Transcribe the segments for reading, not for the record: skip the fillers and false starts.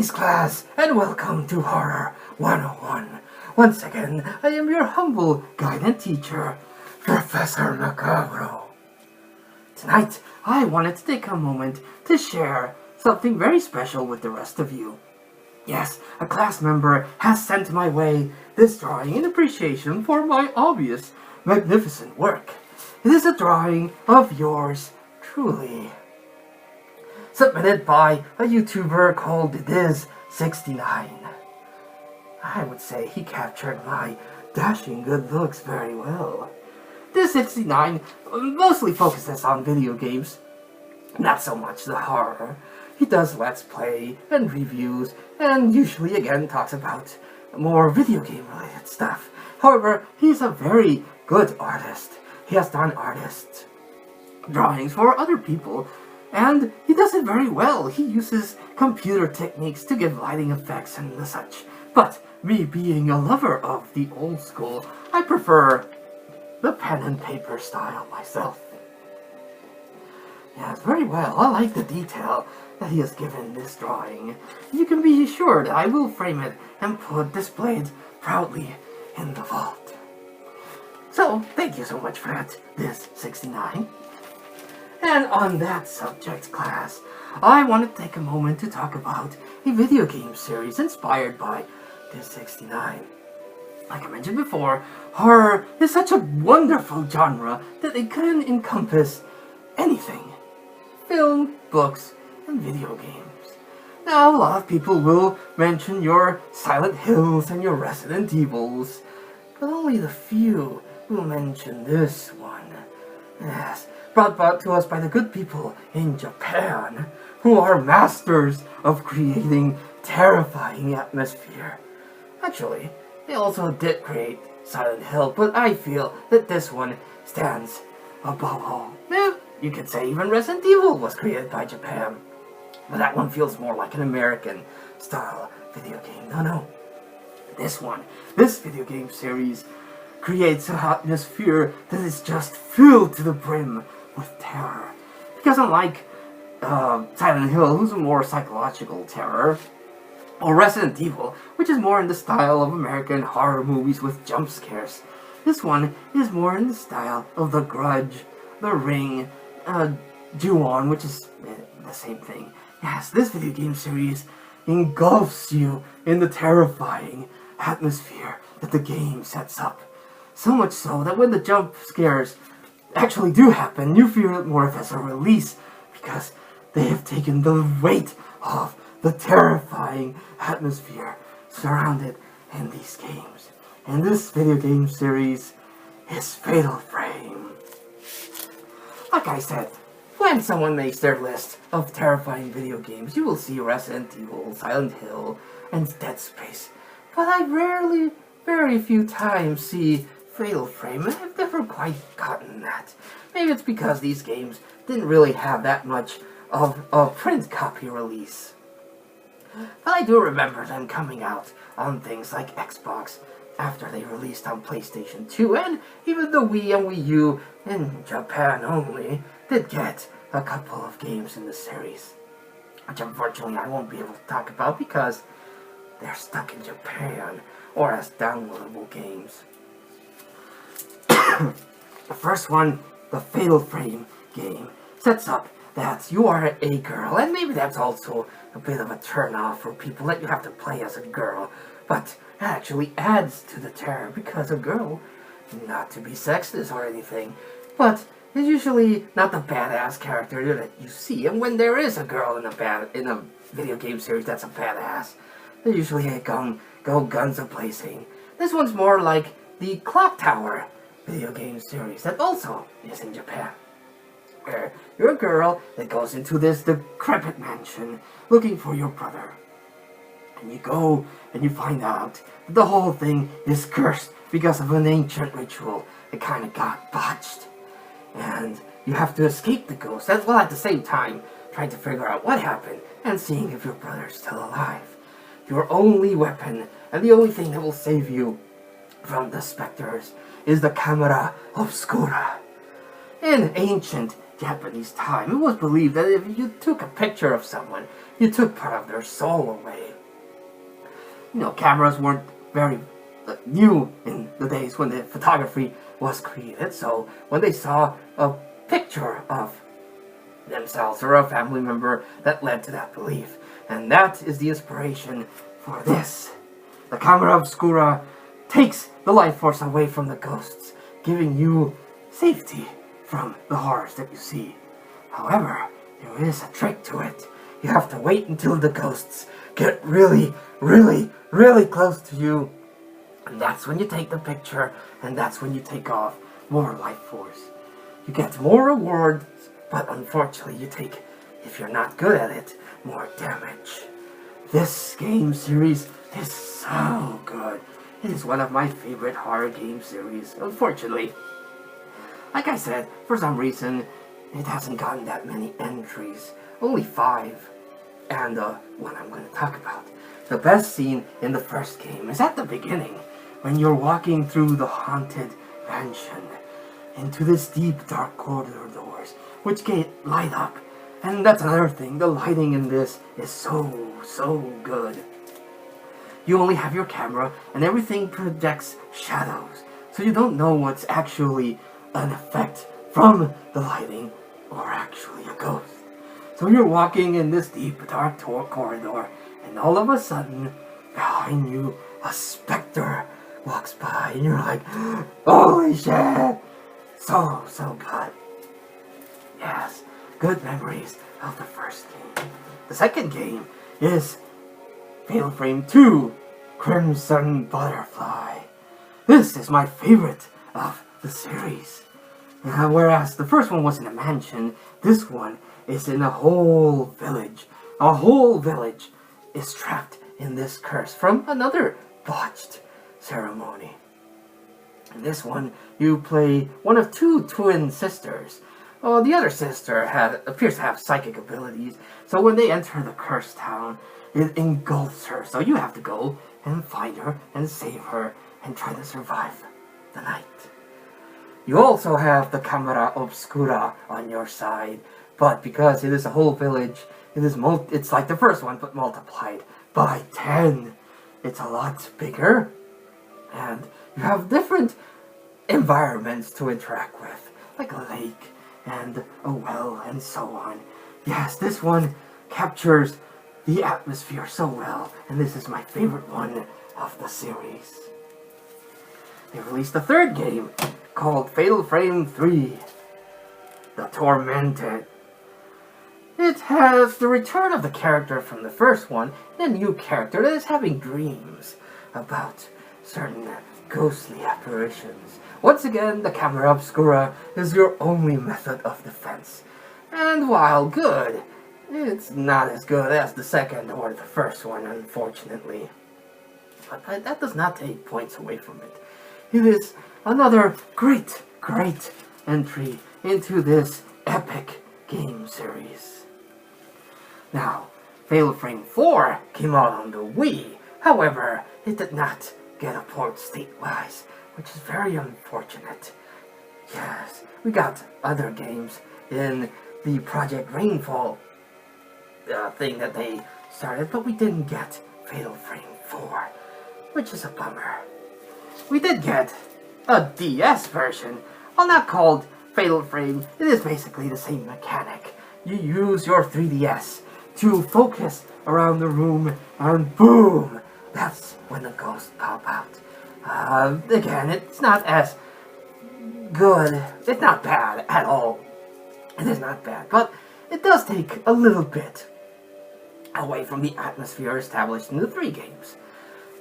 Greetings, class, and welcome to Horror 101. Once again, I am your humble guide and teacher, Professor Macabro. Tonight, I wanted to take a moment to share something very special with the rest of you. Yes, a class member has sent my way this drawing in appreciation for my obvious, magnificent work. It is a drawing of yours truly, submitted by a YouTuber called Diz69. I would say he captured my dashing good looks very well. Diz69 mostly focuses on video games, not so much the horror. He does Let's Play and reviews, and usually again talks about more video game related stuff. However, he's a very good artist. He has done artist drawings for other people, and he does it very well. He uses computer techniques to give lighting effects and the such. But me being a lover of the old school, I prefer the pen and paper style myself. Yes, very well. I like the detail that he has given this drawing. You can be sure that I will frame it and displayed proudly in the vault. So, thank you so much for that, Diz69. And on that subject, class, I want to take a moment to talk about a video game series inspired by Diz69. Like I mentioned before, horror is such a wonderful genre that it can encompass anything. Film, books, and video games. Now, a lot of people will mention your Silent Hills and your Resident Evils, but only the few will mention this one. Yes, brought to us by the good people in Japan, who are masters of creating terrifying atmosphere. Actually, they also did create Silent Hill, but I feel that this one stands above all. You could say even Resident Evil was created by Japan, but that one feels more like an American-style video game. No. This video game series creates an atmosphere that is just filled to the brim with terror. Because unlike Silent Hill, who's a more psychological terror, or Resident Evil, which is more in the style of American horror movies with jump scares, this one is more in the style of The Grudge, The Ring, Ju-On, which is the same thing. Yes, this video game series engulfs you in the terrifying atmosphere that the game sets up. So much so that when the jump scares actually do happen, you feel it more as a release, because they have taken the weight of the terrifying atmosphere surrounded in these games. And this video game series is Fatal Frame. Like I said, when someone makes their list of terrifying video games, you will see Resident Evil, Silent Hill, and Dead Space. But I very few times see Fatal Frame, and I've never quite gotten that. Maybe it's because these games didn't really have that much of a print copy release. But I do remember them coming out on things like Xbox after they released on PlayStation 2, and even the Wii and Wii U, in Japan only, did get a couple of games in the series, which unfortunately I won't be able to talk about because they're stuck in Japan, or as downloadable games. The first one, the Fatal Frame game, sets up that you are a girl, and maybe that's also a bit of a turn-off for people that you have to play as a girl, but it actually adds to the terror because a girl, not to be sexist or anything, but is usually not the badass character that you see, and when there is a girl in a video game series that's a badass, they usually go guns a-blazing. This one's more like the Clock Tower video game series that also is in Japan, where you're a girl that goes into this decrepit mansion looking for your brother. And you go and you find out that the whole thing is cursed because of an ancient ritual that kind of got botched. And you have to escape the ghost, as well at the same time trying to figure out what happened and seeing if your brother's still alive. Your only weapon and the only thing that will save you from the specters is the camera obscura. In ancient Japanese time, it was believed that if you took a picture of someone, you took part of their soul away. You know, cameras weren't very new in the days when the photography was created, so when they saw a picture of themselves or a family member, that led to that belief. And that is the inspiration for this. The camera obscura takes the life force away from the ghosts, giving you safety from the horrors that you see. However, there is a trick to it. You have to wait until the ghosts get really, really, really close to you. And that's when you take the picture, and that's when you take off more life force. You get more rewards, but unfortunately you take, if you're not good at it, more damage. This game series is so good. It is one of my favorite horror game series, unfortunately. Like I said, for some reason, it hasn't gotten that many entries. Only 5. And one I'm going to talk about. The best scene in the first game is at the beginning, when you're walking through the haunted mansion, into this deep dark corridors, which light up. And that's another thing, the lighting in this is so good. You only have your camera, and everything projects shadows, so you don't know what's actually an effect from the lighting or actually a ghost. So you're walking in this deep dark corridor, and all of a sudden, behind you, a specter walks by, and you're like, holy shit! So good. Yes, good memories of the first game. The second game is Fatal Frame 2, Crimson Butterfly. This is my favorite of the series. Whereas the first one was in a mansion, this one is in a whole village. A whole village is trapped in this curse from another botched ceremony. In this one, you play one of 2 twin sisters. Oh, the other sister appears to have psychic abilities, so when they enter the cursed town, it engulfs her. So you have to go and find her and save her and try to survive the night. You also have the camera obscura on your side, but because it is a whole village, it's like the first one, but multiplied by 10. It's a lot bigger, and you have different environments to interact with, like a lake and a well and so on. Yes, this one captures the atmosphere so well, and this is my favorite one of the series. They released a third game called Fatal Frame 3, The Tormented. It has the return of the character from the first one, and a new character that is having dreams about certain ghostly apparitions. Once again, the camera obscura is your only method of defense. And while good, it's not as good as the second or the first one, unfortunately. But that does not take points away from it. It is another great entry into this epic game series. Now, Fatal Frame 4 came out on the Wii. However, it did not get a port state-wise, which is very unfortunate. Yes, we got other games in the Project Rainfall thing that they started, but we didn't get Fatal Frame 4, which is a bummer. We did get a DS version, well, not called Fatal Frame. It is basically the same mechanic. You use your 3DS to focus around the room, and boom, that's when the ghosts pop out. Again, it's not as good. It's not bad at all. It is not bad, but it does take a little bit away from the atmosphere established in the 3 games.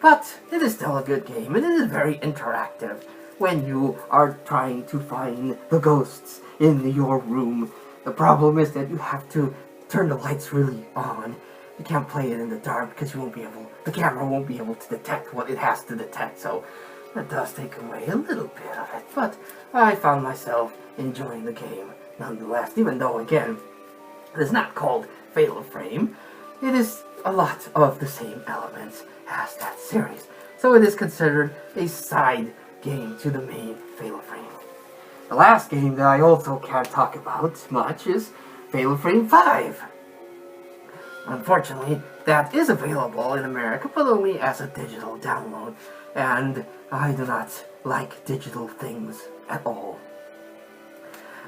But it is still a good game, and it is very interactive when you are trying to find the ghosts in your room. The problem is that you have to turn the lights really on. You can't play it in the dark because the camera won't be able to detect what it has to detect, so that does take away a little bit of it. But I found myself enjoying the game nonetheless, even though, again, it is not called Fatal Frame. It is a lot of the same elements as that series, so it is considered a side game to the main Fatal Frame. The last game that I also can't talk about much is Fatal Frame 5. Unfortunately, that is available in America, but only as a digital download, and I do not like digital things at all.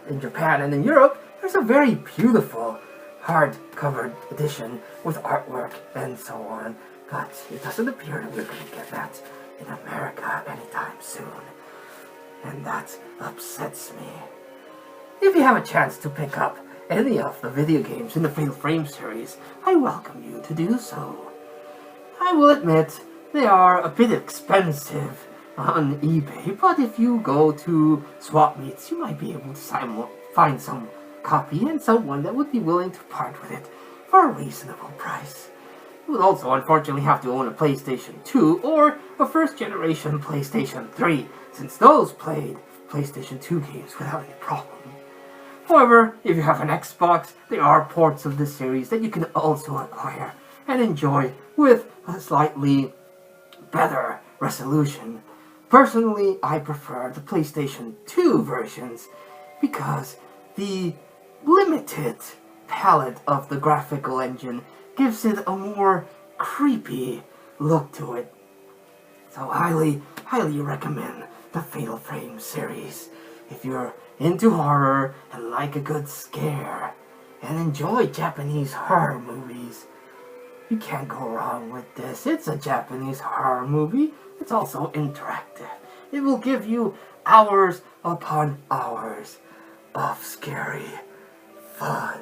In Japan and in Europe, there's a very beautiful hard-covered edition with artwork and so on, but it doesn't appear that we're going to get that in America anytime soon, and that upsets me. If you have a chance to pick up any of the video games in the Fatal Frame series, I welcome you to do so. I will admit, they are a bit expensive on eBay, but if you go to swap meets, you might be able to find some copy and someone that would be willing to part with it for a reasonable price. You would also unfortunately have to own a PlayStation 2 or a first-generation PlayStation 3, since those played PlayStation 2 games without any problem. However, if you have an Xbox, there are ports of this series that you can also acquire and enjoy with a slightly better resolution. Personally, I prefer the PlayStation 2 versions because the limited palette of the graphical engine gives it a more creepy look to it. So highly recommend the Fatal Frame series if you're into horror and like a good scare and enjoy Japanese horror movies. You can't go wrong with this. It's a Japanese horror movie. It's also interactive. It will give you hours upon hours of scary fun.